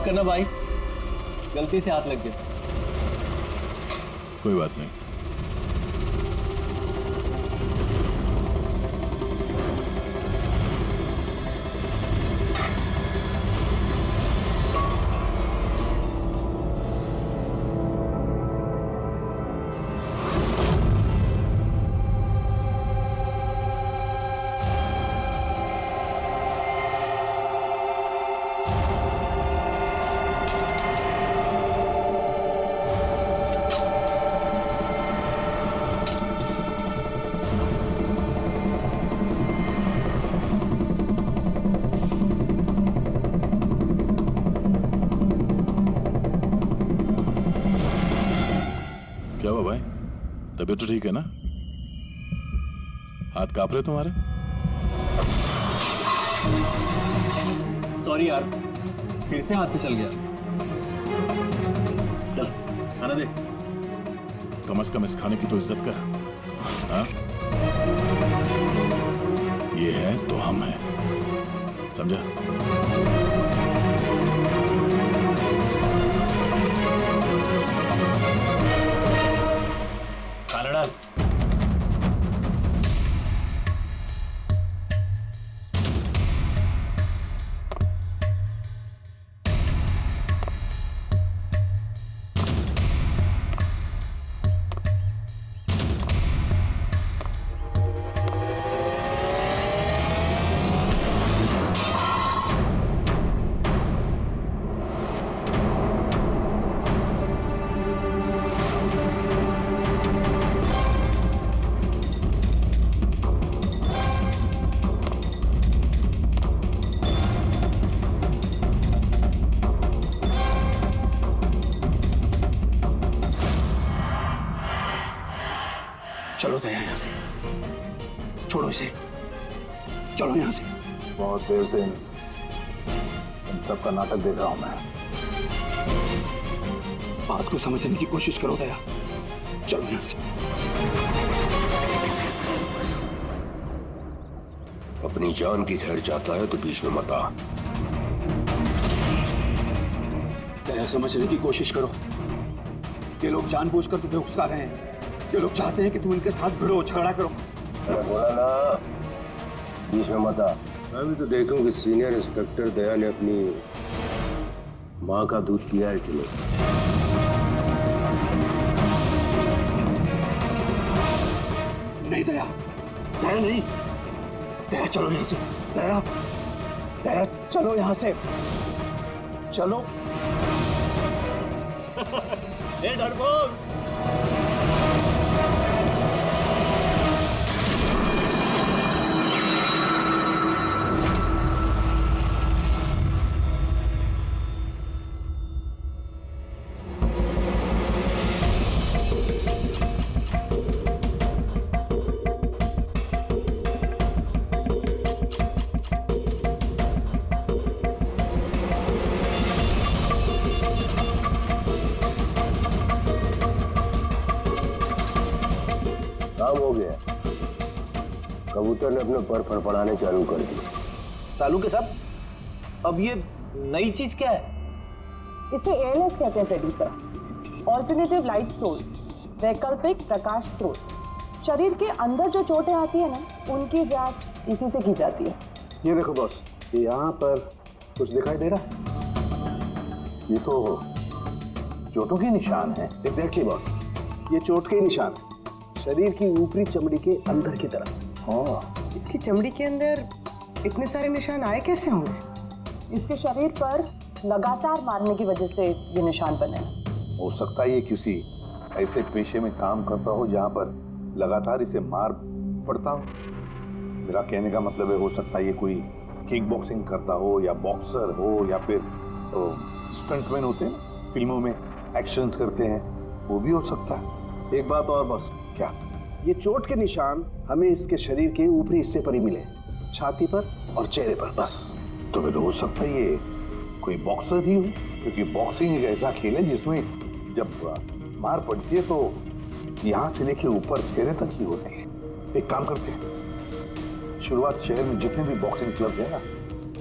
करना भाई, गलती से हाथ लग गया। कोई बात नहीं। क्या हुआ भाई, तबीयत तो ठीक है ना? हाथ कांप रहे तुम्हारे? सॉरी यार, फिर से हाथ फिसल गया। चल खाना दे। कम से कम इस खाने की तो इज्जत कर। हाँ? ये है तो हम हैं, समझा? खाना डाल। चलो दया यहां से, छोड़ो इसे, चलो यहां से। बहुत देर से इन सब का नाटक देख रहा हूं मैं। बात को समझने की कोशिश करो दया, चलो यहां से। अपनी जान की खैर चाहता है तो बीच में मत आ। दया समझने की कोशिश करो। ये लोग जानबूझकर तुम्हें उकसा रहे हैं। ये लोग चाहते हैं कि तुम इनके साथ भिड़ो, झगड़ा करो। मैं बोला ना, बीच में मत आ। मैं भी तो देखूं कि सीनियर इंस्पेक्टर दया ने अपनी माँ का दूध पिया है कि नहीं। नहीं दया, दया नहीं, दया चलो यहां से, दया, दया चलो यहां से, चलो। ए डरपोक, काम हो गया। कबूतर ने अपने पर फड़फड़ाने चालू कर दिए। सालू के साथ अब ये नई चीज क्या है? इसे एयरलेस कहते हैं Freddy sir. Alternative light source, वैकल्पिक प्रकाश स्रोत। शरीर के अंदर जो चोटें आती है ना, उनकी जांच इसी से की जाती है। ये देखो बॉस, यहाँ पर कुछ दिखाई दे रहा है? ये तो चोटों के निशान है। एग्जैक्टली बॉस, ये चोट के निशान है, शरीर की ऊपरी चमड़ी के अंदर की तरफ। हाँ, इसकी चमड़ी के अंदर इतने सारे निशान आए कैसे होंगे? इसके शरीर पर लगातार मारने की वजह से ये निशान बने हैं। हो सकता है ये किसी ऐसे पेशे में काम करता हो जहां पर लगातार इसे मार पड़ता हो। मेरा कहने का मतलब है, हो सकता है ये कोई किक बॉक्सिंग करता हो, या बॉक्सर हो, या फिर तो स्टंटमैन होते हैं ना, फिल्मों में एक्शंस करते हैं, वो भी हो सकता है। एक बात और बॉस, क्या? ये चोट के निशान हमें इसके शरीर के ऊपरी हिस्से पर ही मिले, छाती पर और चेहरे पर बस। तो फिर हो सकता है ये कोई बॉक्सर ही हो, क्योंकि बॉक्सिंग एक ऐसा खेल है जिसमें जब मार पड़ती है तो यहाँ से लेके ऊपर चेहरे तक ही होती है। एक काम करते हैं, शुरुआत शहर में जितने भी बॉक्सिंग क्लब है ना,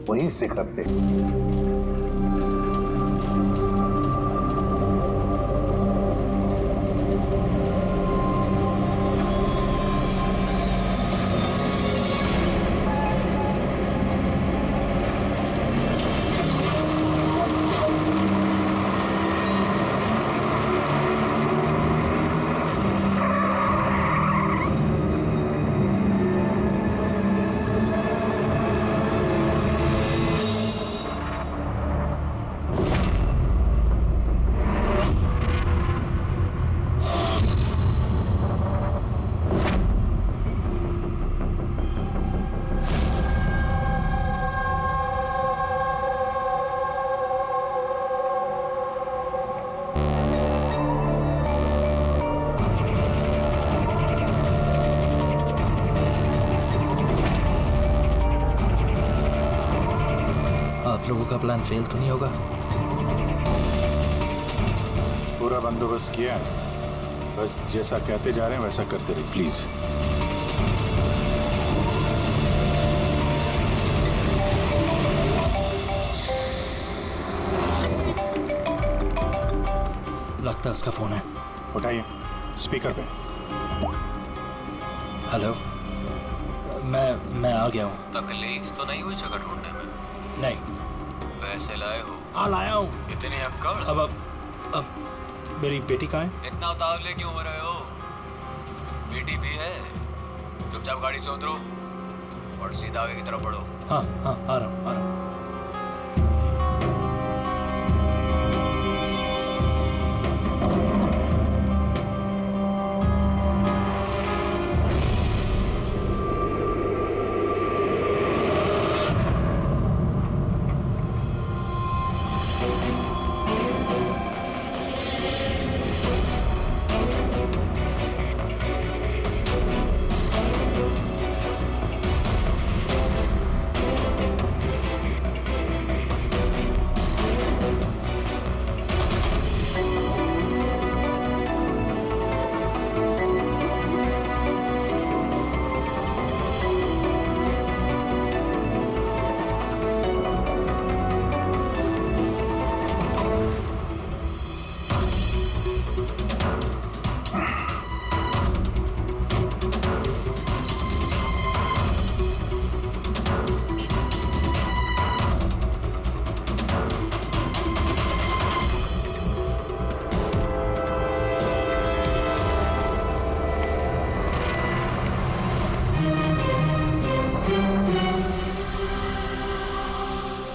वहीं से करते हैं। का प्लान फेल तो नहीं होगा? पूरा बंदोबस्त किया है, बस जैसा कहते जा रहे हैं वैसा करते रहिए प्लीज। लगता है उसका फोन है। उठाइए, स्पीकर पे। हेलो, मैं आ गया हूँ। तकलीफ तो नहीं हुई जगह ढूंढने में? नहीं। पैसे लाए हो? हाँ लाया हूँ। इतनी अक्कड़? अब मेरी बेटी कहाँ है? इतना उतावले क्यों हो रहे हो? बेटी भी है। चुपचाप गाड़ी से उतरो और सीधा आगे की तरफ बढ़ो। हाँ आ रहा हूँ।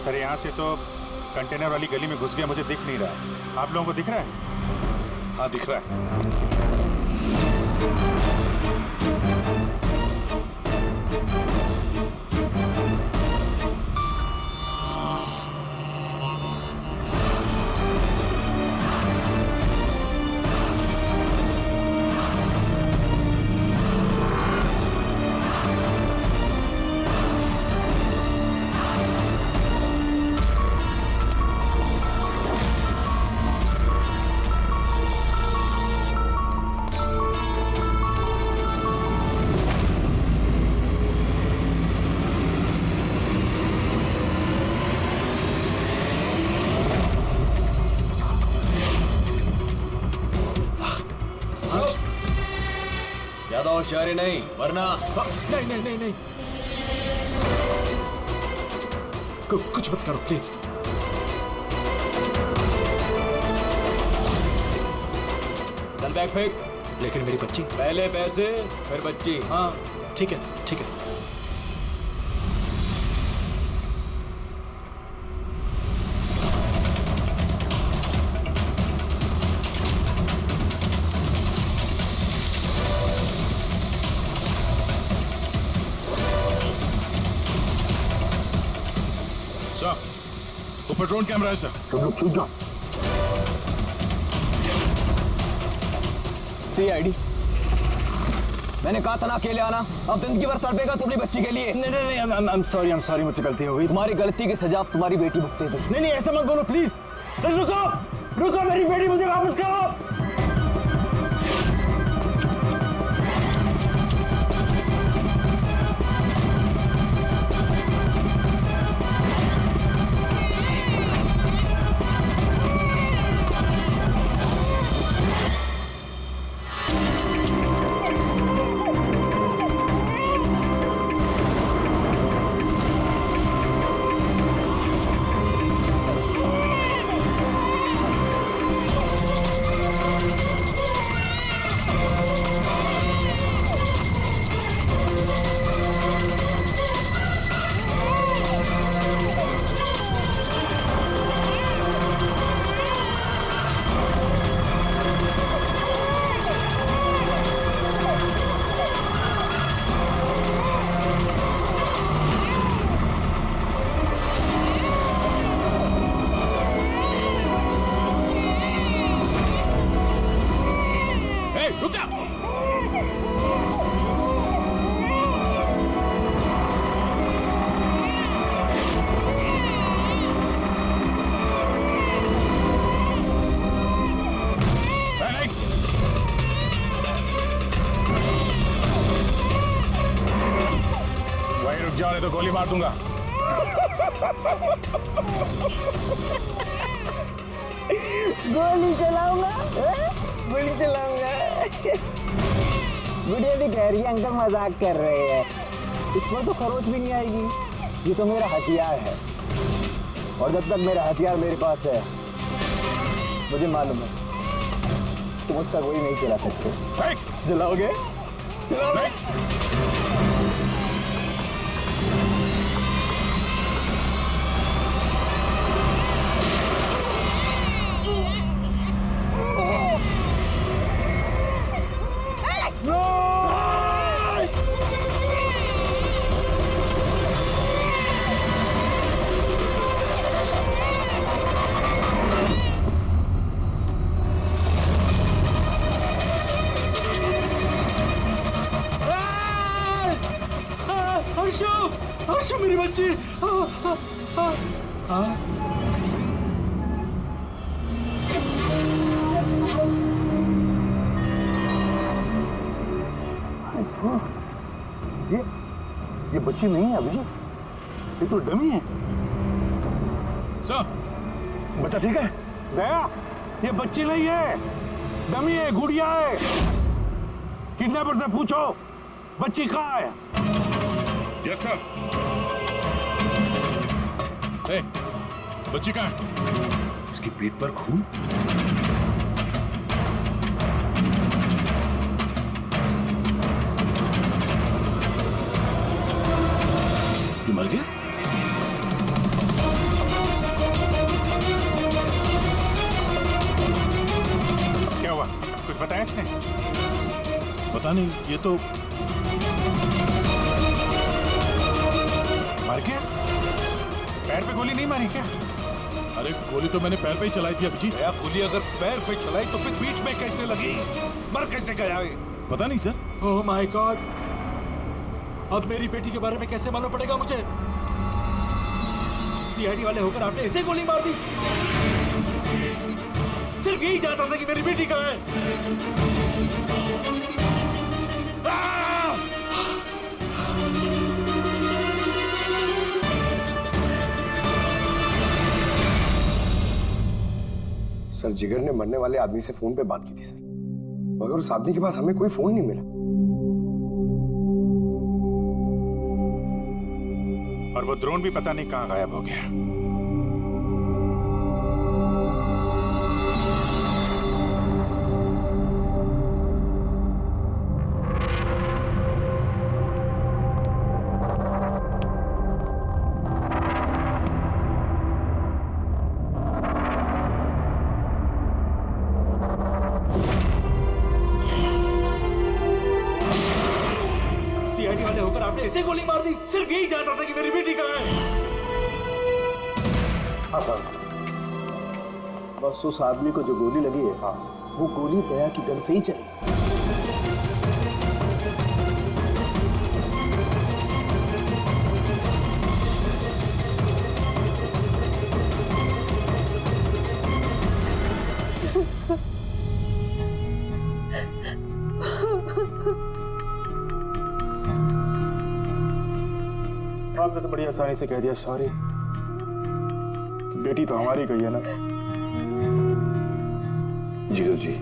सर यहाँ से तो कंटेनर वाली गली में घुस गया, मुझे दिख नहीं रहा है। आप लोगों को दिख रहा है? हाँ दिख रहा है। ज्यादा होशियारी नहीं वरना। नहीं। कुछ मत करो प्लीज। चल बैग फेंक। लेकिन मेरी बच्ची। पहले पैसे फिर बच्ची। हाँ ठीक है। सर, ऊपर ड्रोन कैमरा है सर। तुम लोग छूट जाओ। CID, मैंने कहा था ना अकेले आना। अब जिंदगी भर तड़पेगा तुम्हारी बच्ची के लिए। नहीं, आई एम सॉरी, मुझसे गलती हो गई। तुम्हारी गलती की सजा अब तुम्हारी बेटी भुगतेगी। नहीं, ऐसा मत बोलो प्लीज। रुको, मेरी बेटी मुझे वापस करो। जाओ नहीं तो गोली मार दूंगा। गोली चलाऊंगा, गोली चलाऊंगा। गुड़िया भी कह रही है अंकल मजाक कर रहे हैं। इस पर तो खरोच भी नहीं आएगी, ये तो मेरा हथियार है और जब तक मेरा हथियार मेरे पास है मुझे मालूम है तुम उसका गोली नहीं चला सकते। चलाओगे? चलाओगे? हर्षु मेरी बच्ची। ये बच्ची नहीं है अभिजीत, ये तो डमी है। सर, बच्चा ठीक है? दया, ये बच्ची नहीं है, डमी है, गुड़िया है। किडनैपर से पूछो बच्ची कहाँ है। Yes sir. बच्ची कहाँ है? इसकी पीठ पर खून। ये मर गया? क्या हुआ? कुछ बताया इसने? पता नहीं, ये तो मर गया। पैर पे गोली नहीं मारी क्या? अरे गोली तो मैंने पैर पे ही चलाई थी अभिजीत। गोली अगर पैर पे चलाई तो फिर पीठ में कैसे लगी? मर कैसे गया? पता नहीं सर। ओह माय गॉड, अब मेरी बेटी के बारे में कैसे मालूम पड़ेगा मुझे? सीआईडी वाले होकर आपने इसे गोली मार दी। सिर्फ यही जानता था कि मेरी बेटी कहाँ है। सर जिगर ने मरने वाले आदमी से फोन पे बात की थी सर, मगर उस आदमी के पास हमें कोई फोन नहीं मिला। और वो ड्रोन भी पता नहीं कहाँ गायब हो गया। सीआईडी वाले होकर आपने इसे गोली मार दी। सिर्फ यही जानता था कि मेरी बेटी कहाँ है। बस उस आदमी को जो गोली लगी है, वो गोली दया की गन से ही चली। आपने तो बड़ी आसानी से कह दिया सॉरी। बेटी तो हमारी गई है ना। जिगर जी,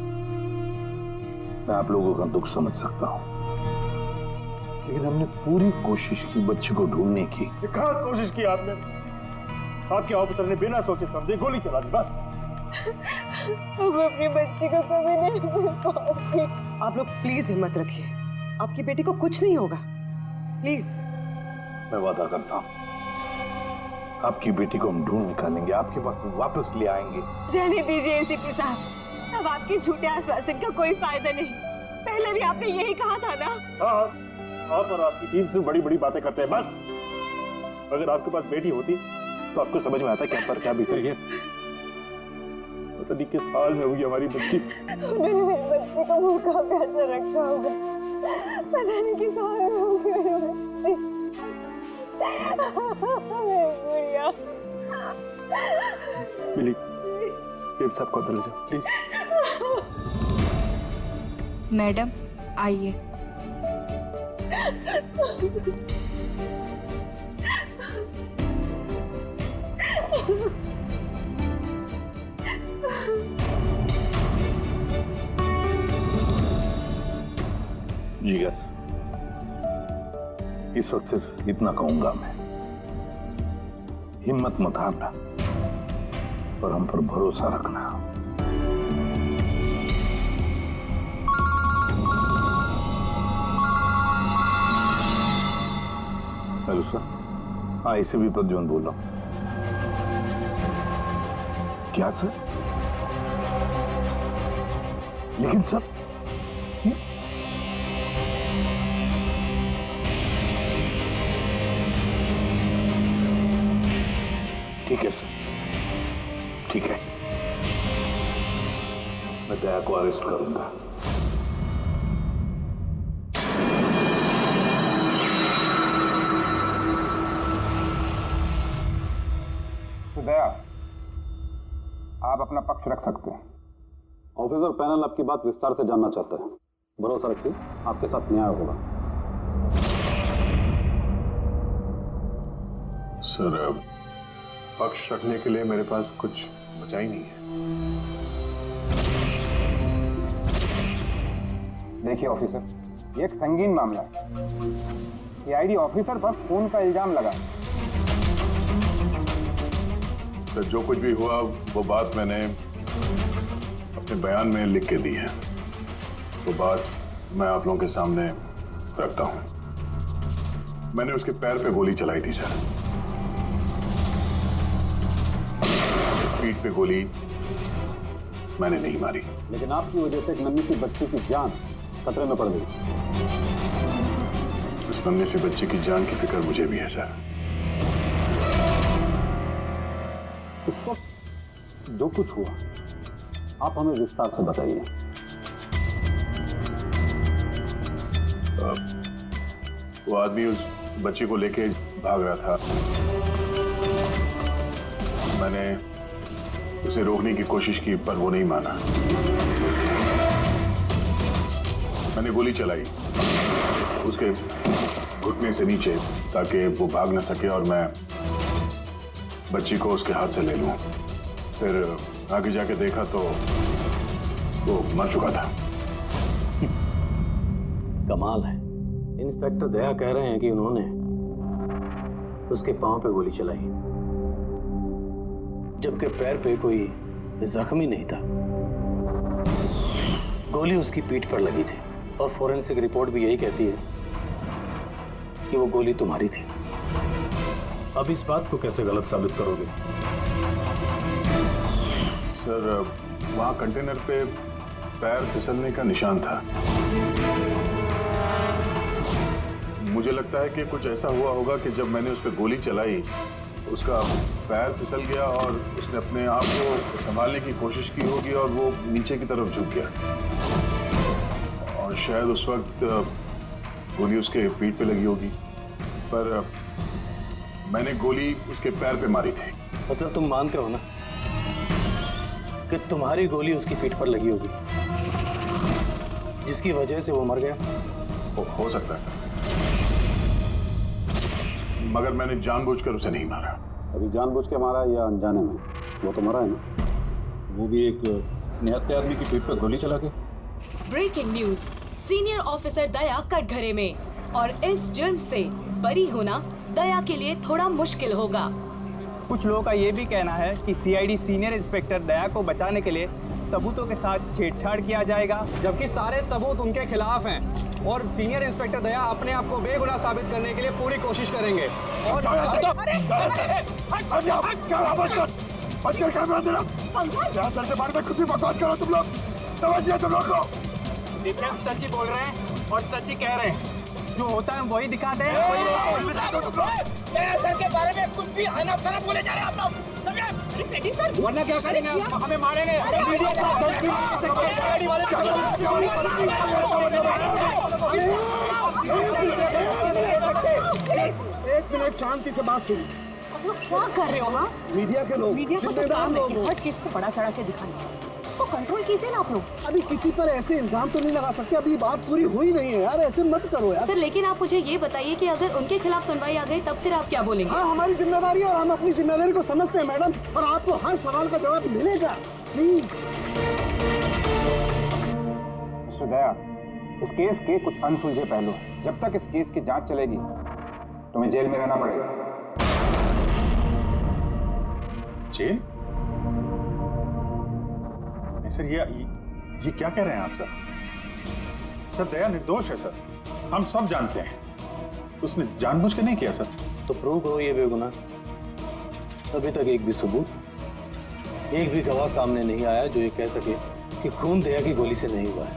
मैं आप लोगों का दुख समझ सकता हूं, लेकिन हमने पूरी कोशिश की बच्चे को ढूंढने की। कहाँ कोशिश की आपने? आपके ऑफिसर ने बिना सोचे समझे गोली चला दी, बस। वो अपनी बच्ची को कभी नहीं मिल पाऊंगी। आप लोग प्लीज हिम्मत रखिए, आपकी बेटी को कुछ नहीं होगा, प्लीज। मैं वादा करता हूं, आपकी बेटी को हम ढूंढ निकालेंगे, आपके पास वापस ले आएंगे। रहने दीजिए एसीपी साहब, अब आपके झूठे आश्वासन का कोई फायदा नहीं। पहले भी आपने यही कहा था ना। हाँ, आप और आपकी टीम से बड़ी बड़ी बातें करते हैं, बस। अगर आपके पास बेटी होती तो आपको समझ में आता क्या पर क्या बीत रही है। पता नहीं किस हाल में होगी हमारी बच्ची। उन्होंने मेरी बच्ची को भूखा प्यासा रखा होगा, पता नहीं किस हाल में होगी मेरी बच्ची। गुड़िया। मिली, बेब साहब को अंदर ले जाओ प्लीज। मैडम आइए। जिगर, इस वक्त सिर्फ इतना कहूंगा मैं, हिम्मत मत हारना और हम पर भरोसा रखना। Hello sir. हाँ, इसे भी प्रद्युम्न बोल रहा हूं। क्या सर? लेकिन सर, ठीक है सर, ठीक है, मैं दया को अरेस्ट करूंगा। तो दया, आप अपना पक्ष रख सकते हैं। ऑफिसर पैनल आपकी बात विस्तार से जानना चाहता है। भरोसा रखिए, आपके साथ न्याय होगा। सर, पक्ष रखने के लिए मेरे पास कुछ बचा ही नहीं है। देखिए ऑफिसर, ये एक संगीन मामला है। सीआईडी ऑफिसर पर खून का इल्जाम लगा। तो जो कुछ भी हुआ वो बात मैंने अपने बयान में लिख के दी है। वो बात मैं आप लोगों के सामने रखता हूं। मैंने उसके पैर पे गोली चलाई थी सर। पीठ पे गोली मैंने नहीं मारी। लेकिन आपकी वजह से एक नन्ही सी बच्ची की जान खतरे में पड़ गई। उस नन्ही सी बच्ची की जान की फिक्र मुझे भी है सर। उस वक्त जो कुछ हुआ आप हमें विस्तार से बताइए। वो आदमी उस बच्ची को लेके भाग रहा था। मैंने उसे रोकने की कोशिश की पर वो नहीं माना। मैंने गोली चलाई उसके घुटने से नीचे ताकि वो भाग न सके और मैं बच्ची को उसके हाथ से ले लूं। फिर आगे जाके देखा तो वो मर चुका था। कमाल है। इंस्पेक्टर दया कह रहे हैं कि उन्होंने उसके पांव पे गोली चलाई, जबकि पैर पे कोई जख्मी नहीं था। गोली उसकी पीठ पर लगी थी और फोरेंसिक रिपोर्ट भी यही कहती है कि वो गोली तुम्हारी थी। अब इस बात को कैसे गलत साबित करोगे? सर, वहां कंटेनर पे पैर फिसलने का निशान था। मुझे लगता है कि कुछ ऐसा हुआ होगा कि जब मैंने उस पर गोली चलाई उसका पैर फिसल गया और उसने अपने आप को संभालने की कोशिश की होगी और वो नीचे की तरफ झुक गया और शायद उस वक्त गोली उसके पीठ पे लगी होगी। पर मैंने गोली उसके पैर पे मारी थी। मतलब तुम मानते हो ना कि तुम्हारी गोली उसकी पीठ पर लगी होगी जिसकी वजह से वो मर गया? हो सकता है सर, मगर मैंने जानबूझकर उसे नहीं मारा। अभी जानबूझ के मारा या अनजाने में? वो तो मरा है ना। वो भी एक निहत्थे आदमी की पीठ पर गोली चला के। ब्रेकिंग न्यूज, सीनियर ऑफिसर दया कटघरे में, और इस जुर्म से बरी होना दया के लिए थोड़ा मुश्किल होगा। कुछ लोगों का ये भी कहना है कि सीआईडी सीनियर इंस्पेक्टर दया को बचाने के लिए सबूतों के साथ छेड़छाड़ किया जाएगा, जबकि सारे सबूत उनके खिलाफ हैं और सीनियर इंस्पेक्टर दया अपने आप को बेगुनाह साबित करने के लिए पूरी कोशिश करेंगे। और सच ही बोल रहे हैं और सच ही कह रहे हैं। जो होता है वही दिखाते हैं। सर के बारे में कुछ भी अनाप-शनाप बोले जा रहे हैं आप लोग। वरना क्या करेंगे? हमें मारेंगे। एक मिनट शांति से बात सुनिए। आप लोग क्या कर रहे हो? हाँ, मीडिया के लोग, मीडिया को तो काम है कि हर चीज को बड़ा चढ़ा के दिखाना। को कंट्रोल कीजिए ना आप लोग। अभी किसी पर ऐसे इल्जाम तो नहीं लगा सकते, अभी बात पूरी हुई नहीं है यार, ऐसे मत करो यार। सर लेकिन आप मुझे ये बताइए कि अगर उनके खिलाफ सुनवाई आ गई तब फिर आप क्या बोलेंगे? हाँ, हमारी जिम्मेदारी है और हम अपनी जिम्मेदारी को समझते हैं मैडम, और आपको हर सवाल का जवाब मिलेगा। प्लीज मिस्टर दया, इस केस के कुछ अनसुलझे पहलू हैं। जब तक इस केस की जांच चलेगी तुम्हें जेल में रहना पड़ेगा। जेल? नहीं सर, ये क्या कह रहे हैं आप सर? सर दया निर्दोष है सर, हम सब जानते हैं। उसने जानबूझ के नहीं किया सर। तो प्रूव करो ये बेगुनाह। अभी तक एक भी सबूत, एक भी गवाह सामने नहीं आया जो ये कह सके कि खून दया की गोली से नहीं हुआ है।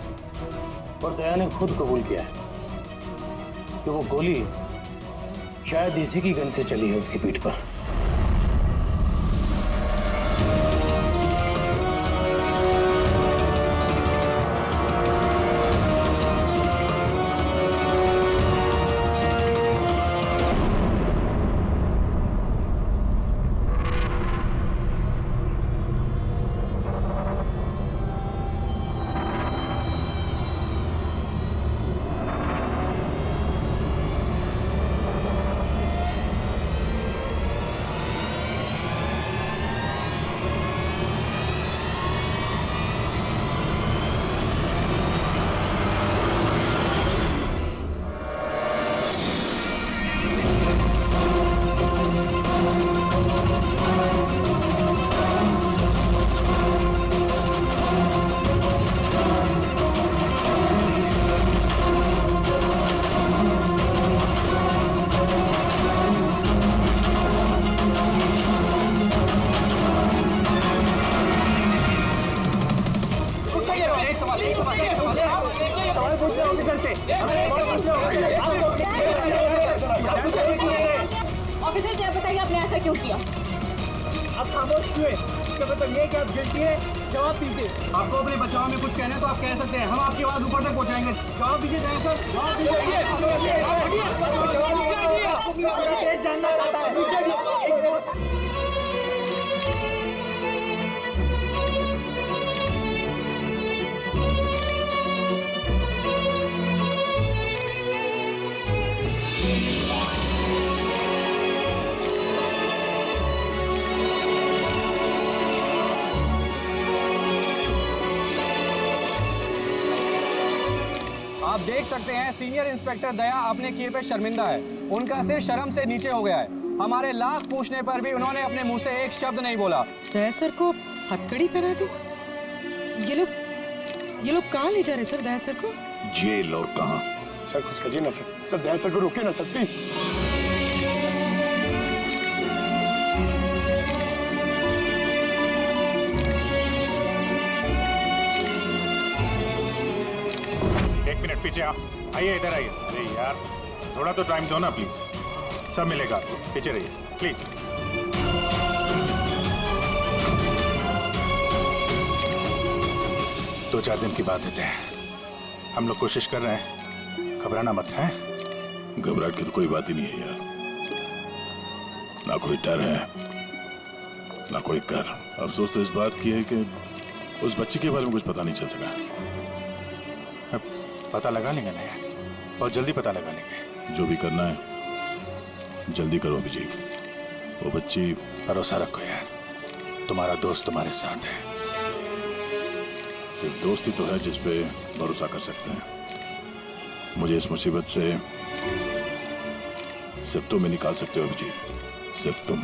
और दया ने खुद कबूल किया है कि वो गोली शायद इसी की गन से चली है उसकी पीठ पर। ऑफिसर क्या बताइए आपने ऐसा क्यों किया? आप खामोश क्यों हैं? इसका मतलब ये कि आप गिल्टी है, जवाब दीजिए। आपको अपने बचाव में कुछ कहना है तो आप कह सकते हैं, हम आपकी आवाज ऊपर तक पहुंचाएंगे। जवाब दीजिए सर, जवाब दीजिए। जानना चाहता है। आप देख सकते हैं सीनियर इंस्पेक्टर दया अपने किए पे शर्मिंदा है। उनका सिर शर्म से नीचे हो गया है। हमारे लाख पूछने पर भी उन्होंने अपने मुंह से एक शब्द नहीं बोला। दया सर को हथकड़ी पहना दी। ये लोग कहाँ ले जा रहे सर दया सर को? जेल और कहाँ? सर कुछ करिए ना सर, सर दया सर को रोकिए ना सर प्लीज। एक मिनट पीछे आओ, आइए इधर आइए। अरे यार थोड़ा तो टाइम दो ना प्लीज, सब मिलेगा आपको। पीछे रहिए प्लीज। 2-4 दिन की बात है, हम लोग कोशिश कर रहे हैं, घबराना मत है। घबराहट की तो कोई बात ही नहीं है यार, ना कोई डर है ना कोई कर। अफसोस तो इस बात की है कि उस बच्ची के बारे में कुछ पता नहीं चल सका। पता लगा लेंगे ना यार, बहुत जल्दी पता लगा लेंगे। जो भी करना है जल्दी करो अभिजीत। वो बच्ची, भरोसा रखो यार, तुम्हारा दोस्त तुम्हारे साथ है। सिर्फ दोस्ती तो है जिस पे भरोसा कर सकते हैं। मुझे इस मुसीबत से सिर्फ तुम ही निकाल सकते हो अभिजीत, सिर्फ तुम।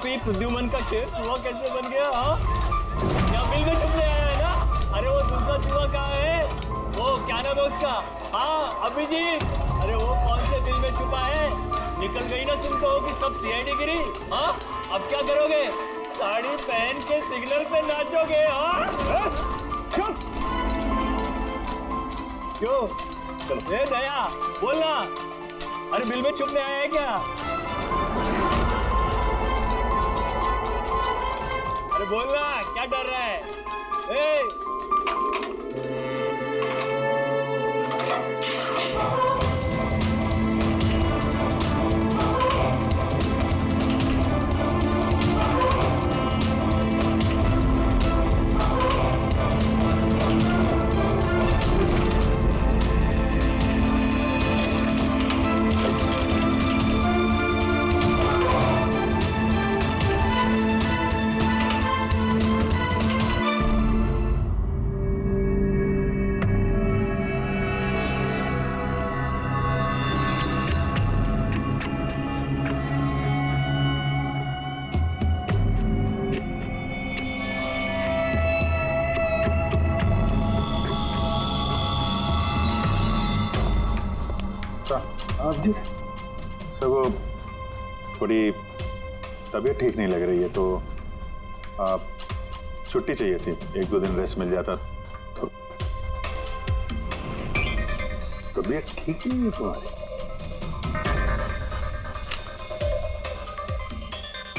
आरोपी प्रद्युमन का शेर चूहा कैसे बन गया? हाँ, क्या बिल में छुपने आया है ना? अरे वो दूसरा चूहा कहाँ है? वो क्या नाम है उसका? हाँ, अभिजीत। अरे वो कौन से बिल में छुपा है? निकल गई ना तुम कहोगी सब सीआईडी गिरी। हाँ, अब क्या करोगे? साड़ी पहन के सिग्नल पे नाचोगे? हाँ, चुप। क्यों? चलो ए दया बोलना। अरे बिल में छुपने आया है क्या? अरे बोलना, क्या डर रहा है? ए! आप जी सर वो थोड़ी तबीयत ठीक नहीं लग रही है तो आप छुट्टी चाहिए थी, 1-2 दिन रेस्ट मिल जाता तो। तबीयत ठीक नहीं है तुम्हारी?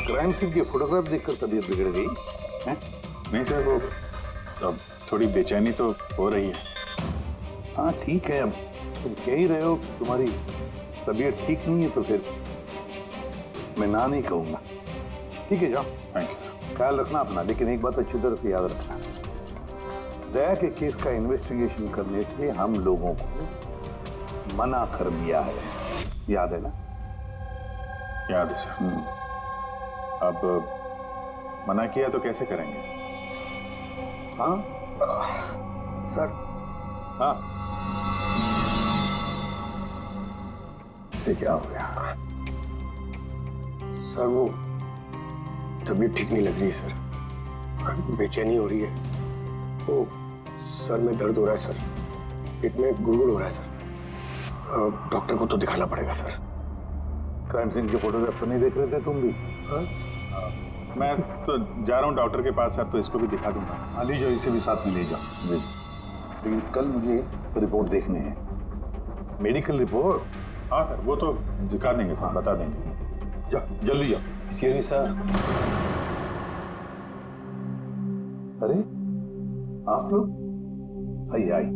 क्राइम सीन के फोटोग्राफ देखकर तबीयत बिगड़ गई है? नहीं सर वो अब थोड़ी बेचैनी तो हो रही है। हाँ ठीक है, अब तुम कह ही रहे हो तुम्हारी तबीयत ठीक नहीं है तो फिर मैं ना नहीं कहूंगा। ठीक है जाओ, थैंक यू। ख्याल रखना अपना, लेकिन एक बात अच्छी तरह से याद रखना, दया के केस का इन्वेस्टिगेशन करने से हम लोगों को मना कर दिया है, याद है ना? याद है सर। अब मना किया तो कैसे करेंगे? हाँ सर। हाँ, इसे क्या हो गया? सर वो तबीयत ठीक नहीं लग रही है सर, बेचैनी हो रही है, वो सर में दर्द हो रहा है सर, पेट में गुड़गुड़ हो रहा है सर, डॉक्टर को तो दिखाना पड़ेगा सर। क्राइम सीन के फोटोग्राफ नहीं देख रहे थे तुम भी? हाँ? मैं तो जा रहा हूँ डॉक्टर के पास सर, तो इसको भी दिखा दूंगा। हाँ ले जाओ, इसे भी साथ में ले जाओ जी। लेकिन कल मुझे रिपोर्ट देखनी है, मेडिकल रिपोर्ट। हाँ सर वो तो दिखा देंगे सर, बता देंगे। जाओ जल्दी जाओ। Excuse me sir. अरे आप लोग? आइए आइए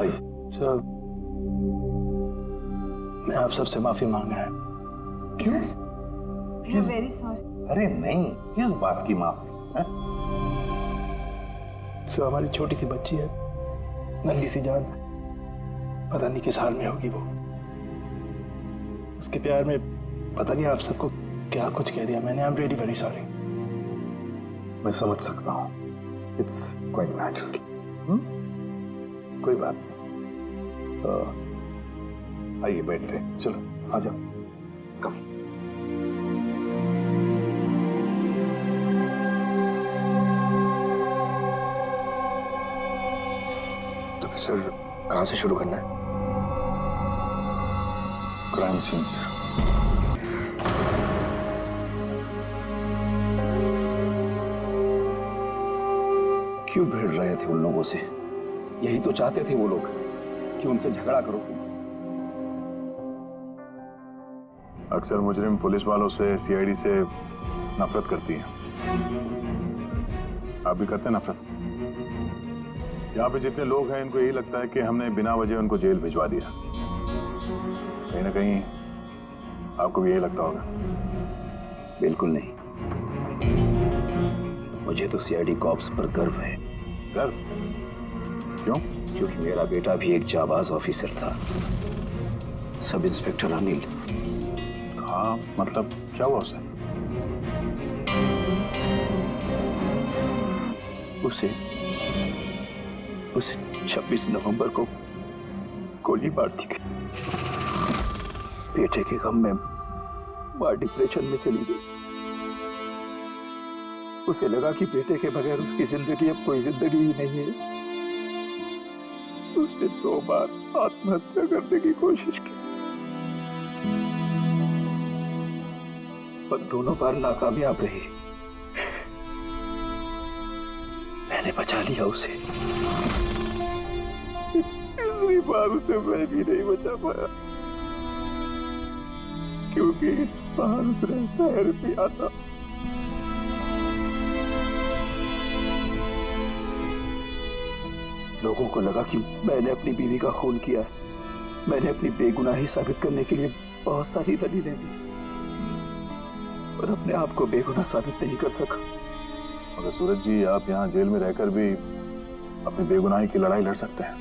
आइए। सर मैं आप सबसे माफी मांग रहा है। क्यों? Very sorry. अरे नहीं, किस बात की माफी है? सर हमारी छोटी सी बच्ची है, नन्ही सी जान, पता नहीं किस हाल में होगी वो। उसके प्यार में पता नहीं आप सबको क्या कुछ कह दिया मैंने। I am really very sorry. मैं समझ सकता हूँ, इट्स क्वाइट नेचुरल। कोई बात नहीं। आइए बैठते हैं, चलो आ जाओ। कम। तो फिर सर कहाँ से शुरू करना है? क्राइम सीन से। क्यों भिड़ रहे थे उन लोगों से? यही तो चाहते थे वो लोग कि उनसे झगड़ा करो तुम। अक्सर मुजरिम पुलिस वालों से, सीआईडी से नफरत करती है। आप भी करते हैं नफरत? यहाँ पे जितने लोग हैं इनको यही लगता है कि हमने बिना वजह उनको जेल भिजवा दिया। कहीं ना कहीं आपको भी यही लगता होगा। बिल्कुल नहीं, मुझे तो सीआईडी कॉप्स पर गर्व है। गर्व? क्यों? क्योंकि मेरा बेटा भी एक जाबाज ऑफिसर था, सब इंस्पेक्टर अनिल। हाँ मतलब क्या हुआ उसे? उसे 26 नवंबर को गोली मार दी गई। बेटे के गम में मां डिप्रेशन में चली गई। उसे लगा कि बेटे के बगैर उसकी जिंदगी अब कोई जिंदगी ही नहीं है। उसने 2 बार आत्महत्या करने की कोशिश की, पर दोनों बार नाकामयाब रही। मैंने बचा लिया उसे। तीसरी बार उसे मैं भी नहीं बचा पाया, क्योंकि इस बार उसने जहर पिया था। लोगों को लगा कि मैंने अपनी बीवी का खून किया है। मैंने अपनी बेगुनाही साबित करने के लिए बहुत सारी दलीलें दी, पर अपने आप को बेगुनाह साबित नहीं कर सका। मगर सूरज जी, आप यहाँ जेल में रहकर भी अपनी बेगुनाही की लड़ाई लड़ सकते हैं।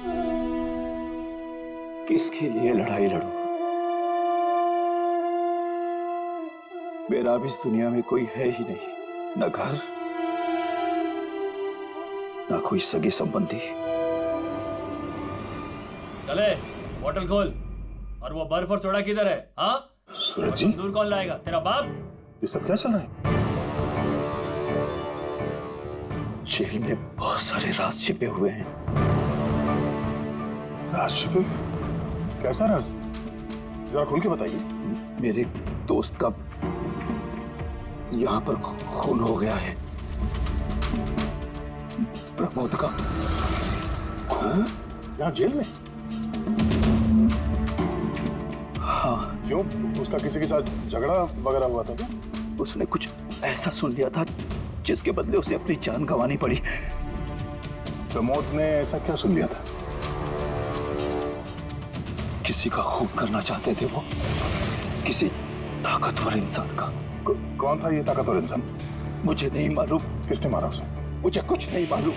किसके लिए लड़ाई लड़ूं? मेरा अब इस दुनिया में कोई है ही नहीं, न घर, न कोई सगे संबंधी। चले, बोतल खोल। और वो बर्फ और सोडा किधर है? हाँ सूरज जी, दूर कौन लाएगा? तेरा बाप? ये सब क्या चल रहा है? जेल में बहुत सारे राज छिपे हुए हैं। राज छिपे? कैसा राज? जरा खुल के बताइए। मेरे दोस्त का यहाँ पर खून हो गया है। प्रमोद का खून? यहाँ जेल में? हाँ। क्यों? उसका किसी के साथ झगड़ा वगैरह हुआ था क्या? उसने कुछ ऐसा सुन लिया था जिसके बदले उसे अपनी जान गंवानी पड़ी। प्रमोद ने ऐसा क्या सुन लिया था? किसी का खून करना चाहते थे वो, किसी ताकतवर इंसान का। कौन था ये ताकतवर इंसान? मुझे नहीं मालूम। किसने मारा उसे? मुझे कुछ नहीं मालूम।